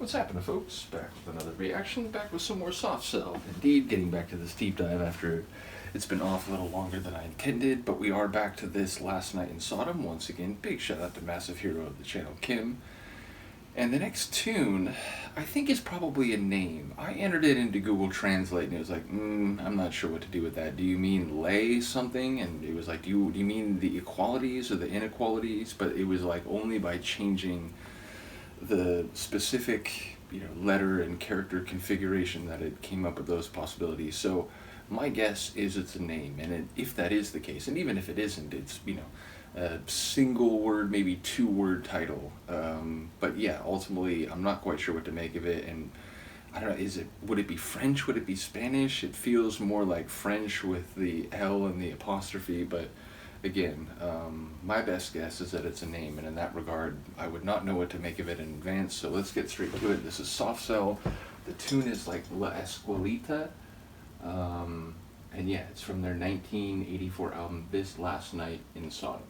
What's happening, folks? Back with another reaction, back with some more soft cell. Indeed, getting back to this deep dive after it's been off a little longer than I intended, but we are back to this Last Night in Sodom. Once again, big shout out to massive hero of the channel, Kim. And the next tune, I think is probably a name. I entered it into Google Translate and it was like, I'm not sure what to do with that. Do you mean lay something? And it was like, do you mean the equalities or the inequalities? But it was like only by changing the specific letter and character configuration that it came up with those possibilities. So my guess is it's a name, and if that is the case, and even if it isn't, it's a single word, maybe 2-word title. But yeah, ultimately I'm not quite sure what to make of it, and I don't know, would it be French, would it be Spanish? It feels more like French with the L and the apostrophe, but again, my best guess is that it's a name, and in that regard, I would not know what to make of it in advance, so let's get straight to it. This is Soft Cell. The tune is like La Escuelita, and yeah, it's from their 1984 album, This Last Night in Sodom.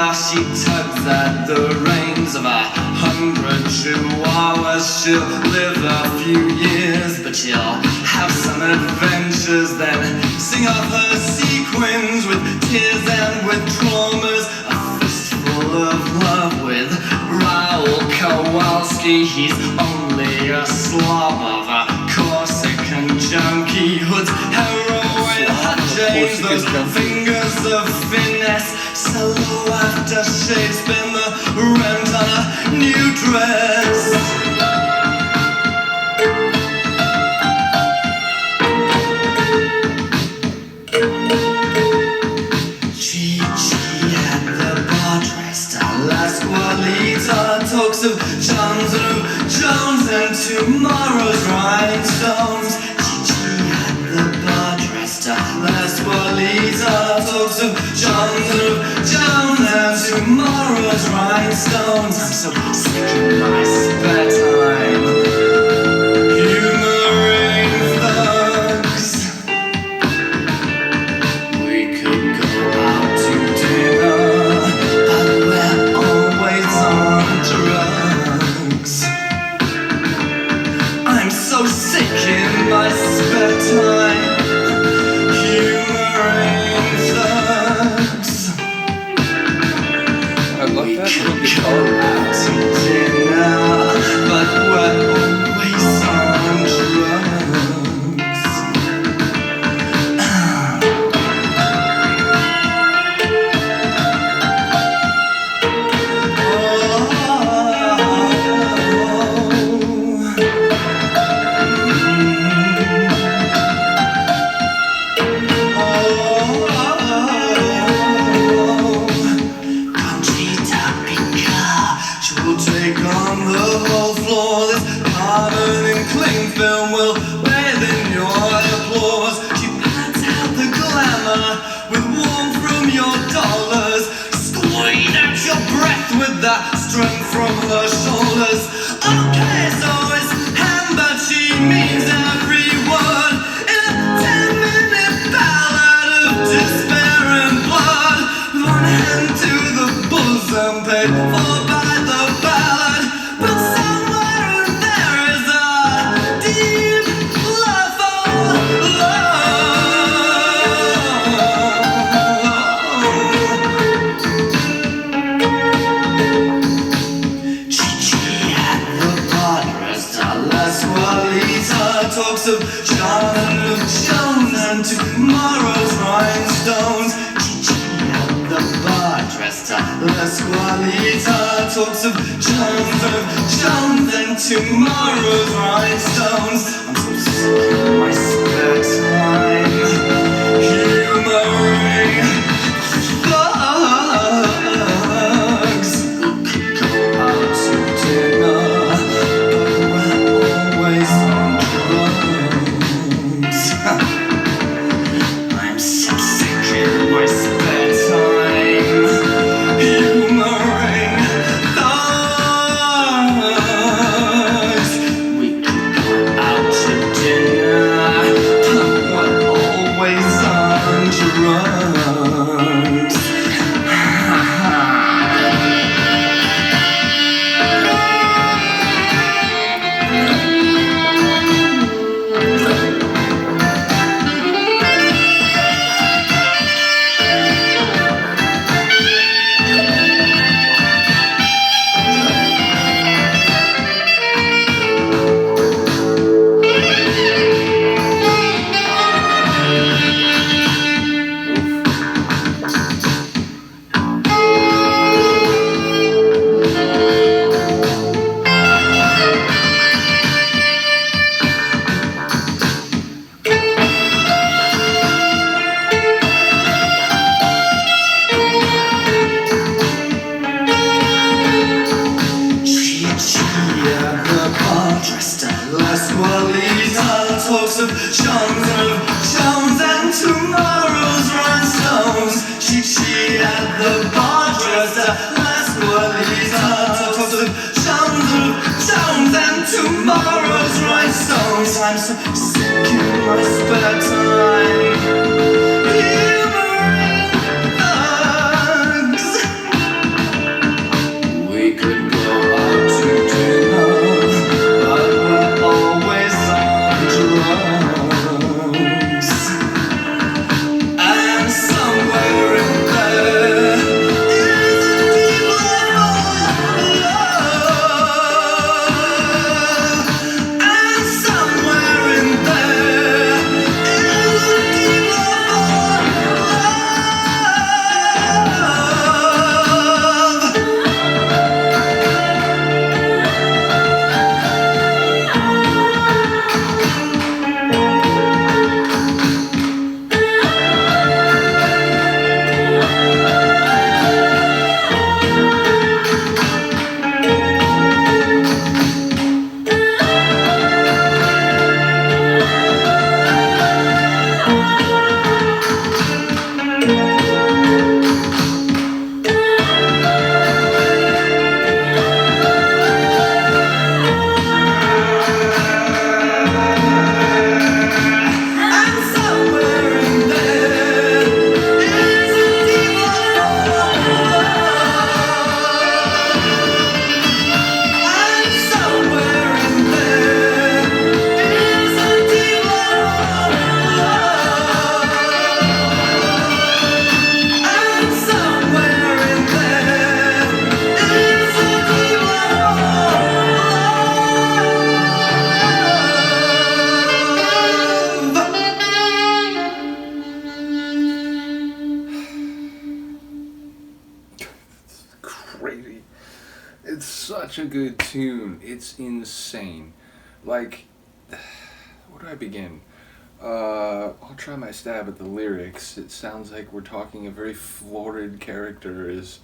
She tugs at the reins of 100 chihuahuas. She'll live a few years, but she'll have some adventures, then sing off her sequins with tears and with traumas. A fistful of love with Raoul Kowalski. He's only a slob of a Corsican junkie. Hood's heroin, hot James, those fingers of finesse. Solo after shave, spend the rent on a new dress. Chi-Chi at the bar, dressed a La Escuelita, talks of Jones and tomorrow's rhinestones. Chi-Chi at the bar, dressed a La Escuelita, talks of Jones and tomorrow's rhinestones. I'm so sick in my spare time, humoring thugs. We could go out to dinner, but we're always on drugs. I'm so sick in my spare time, We could go out to dinner, but we're always on drugs. Take on the whole floor. This carbon and cling film will bathe in your applause. She pants out the glamour with warmth from your dollars. Squeeze out your breath with that strength from her shoulders. Okay, so it's ham, but she means every word in a 10-minute ballad of despair and blood. One hand to the bosom, paid for by the ballad, but somewhere in there is a deep love for love. Chi-Chi at the bar, dressed a La Escuelita, talks of Jones and tomorrow's rhinestones. Chi-Chi at the bar, dressed a La Escuelita, talks of Jones and tomorrow's rhinestones. I'm so sick in my spare time, humoring thugs. We could go out to dinner, but we're always on drugs. I'm so sick the bar dresser, last word is toast of Jones and tomorrow's right songs. I'm so sick in my spare time. Humoring thugs. We could go out to dinner, but we're always on drugs. And somewhere in there is a demon of love. And somewhere in there is a demon of Crazy. It's such a good tune. It's insane. Like, where do I begin? I'll try my stab at the lyrics. It sounds like we're talking a very florid character is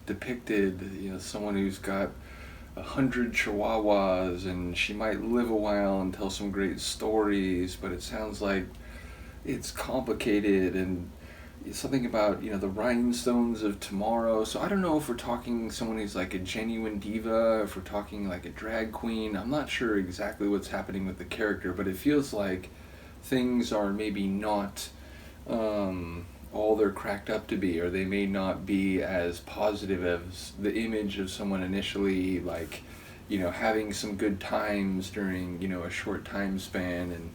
depicted, someone who's got 100 chihuahuas and she might live a while and tell some great stories, but it sounds like it's complicated and something about the rhinestones of tomorrow. So I don't know if we're talking someone who's like a genuine diva, if we're talking like a drag queen. I'm not sure exactly what's happening with the character, but it feels like things are maybe not all they're cracked up to be, or they may not be as positive as the image of someone initially, like having some good times during a short time span and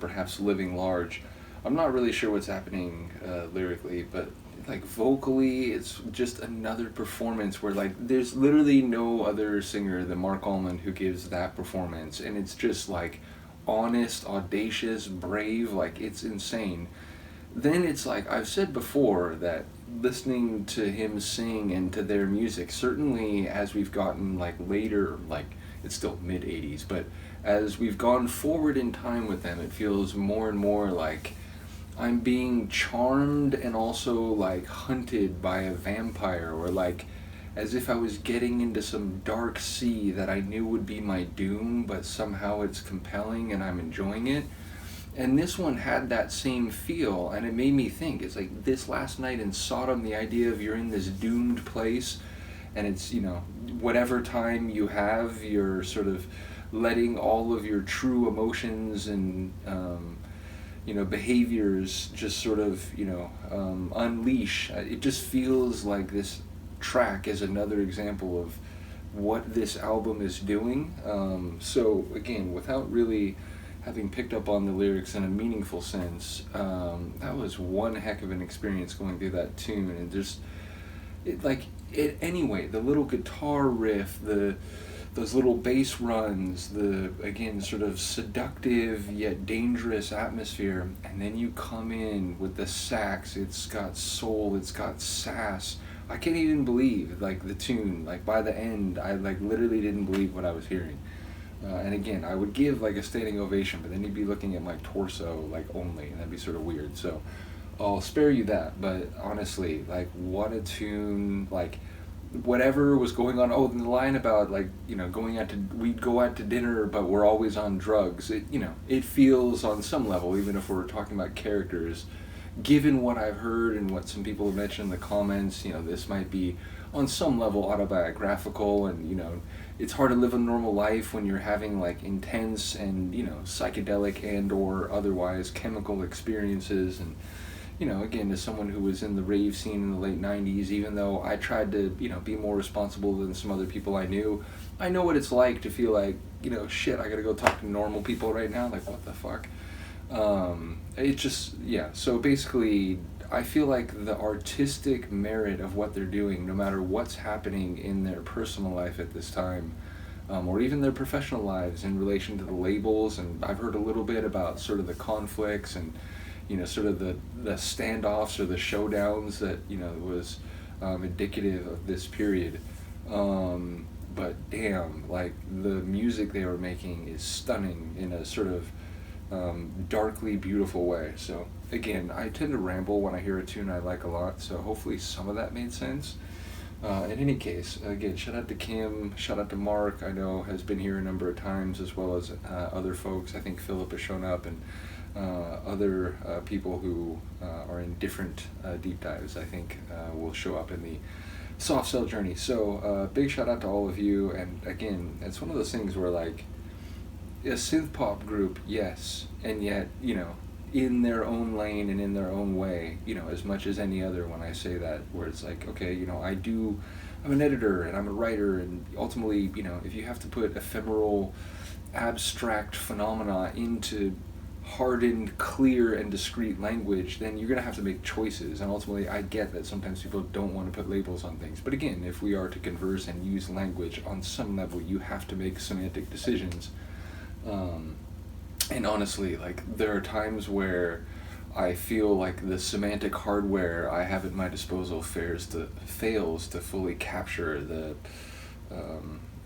perhaps living large. I'm not really sure what's happening lyrically, but like vocally, it's just another performance where like there's literally no other singer than Marc who gives that performance, and it's just like honest, audacious, brave, like it's insane. Then it's like I've said before that listening to him sing and to their music, certainly as we've gotten like later, like it's still mid 80s, but as we've gone forward in time with them, it feels more and more like I'm being charmed and also like hunted by a vampire, or like as if I was getting into some dark sea that I knew would be my doom, but somehow it's compelling and I'm enjoying it. And this one had that same feel, and it made me think, it's like this last night in Sodom, the idea of you're in this doomed place, and it's, whatever time you have, you're sort of letting all of your true emotions and, behaviors just sort of, unleash. It just feels like this track is another example of what this album is doing. So again, without really having picked up on the lyrics in a meaningful sense, that was one heck of an experience going through that tune. And just anyway, the little guitar riff, those little bass runs, the again sort of seductive yet dangerous atmosphere, and then you come in with the sax. It's got soul, it's got sass. I can't even believe the tune. Like by the end, I literally didn't believe what I was hearing. And again, I would give a standing ovation, but then you'd be looking at my torso only, and that'd be sort of weird. So I'll spare you that. But honestly, what a tune! Whatever was going on. Oh, and the line about we'd go out to dinner, but we're always on drugs. It feels on some level, even if we're talking about characters, given what I've heard and what some people have mentioned in the comments, this might be on some level autobiographical, and it's hard to live a normal life when you're having like intense and psychedelic and or otherwise chemical experiences. And again, as someone who was in the rave scene in the late 90s, even though I tried to be more responsible than some other people I knew, I know what it's like to feel like shit, I gotta go talk to normal people right now, like what the fuck. It just, yeah, so basically I feel like the artistic merit of what they're doing, no matter what's happening in their personal life at this time, or even their professional lives in relation to the labels, and I've heard a little bit about sort of the conflicts and sort of the standoffs or the showdowns that was indicative of this period. But damn, like the music they were making is stunning in a sort of darkly beautiful way. So again, I tend to ramble when I hear a tune I like a lot, so hopefully some of that made sense. In any case, again, shout out to Kim, shout out to Mark, I know has been here a number of times, as well as other folks. I think Philip has shown up, and other people who are in different deep dives, I think will show up in the soft cell journey. So big shout out to all of you. And again, it's one of those things where like a synth pop group, yes, and yet in their own lane and in their own way, as much as any other. When I say that, where it's like, okay, I'm an editor and I'm a writer, and ultimately, if you have to put ephemeral abstract phenomena into hardened, clear, and discrete language, then you're going to have to make choices. And ultimately, I get that sometimes people don't want to put labels on things. But again, if we are to converse and use language on some level, you have to make semantic decisions. And honestly, like, there are times where I feel like the semantic hardware I have at my disposal fails to fully capture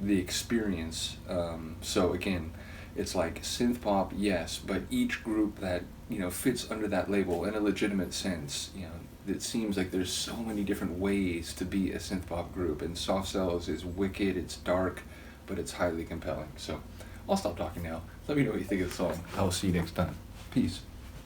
the experience. So again, it's like synth pop, yes, but each group that fits under that label in a legitimate sense, it seems like there's so many different ways to be a synth pop group, and Soft Cells is wicked, it's dark, but it's highly compelling. So I'll stop talking now. Let me know what you think of the song. I'll see you next time. Peace.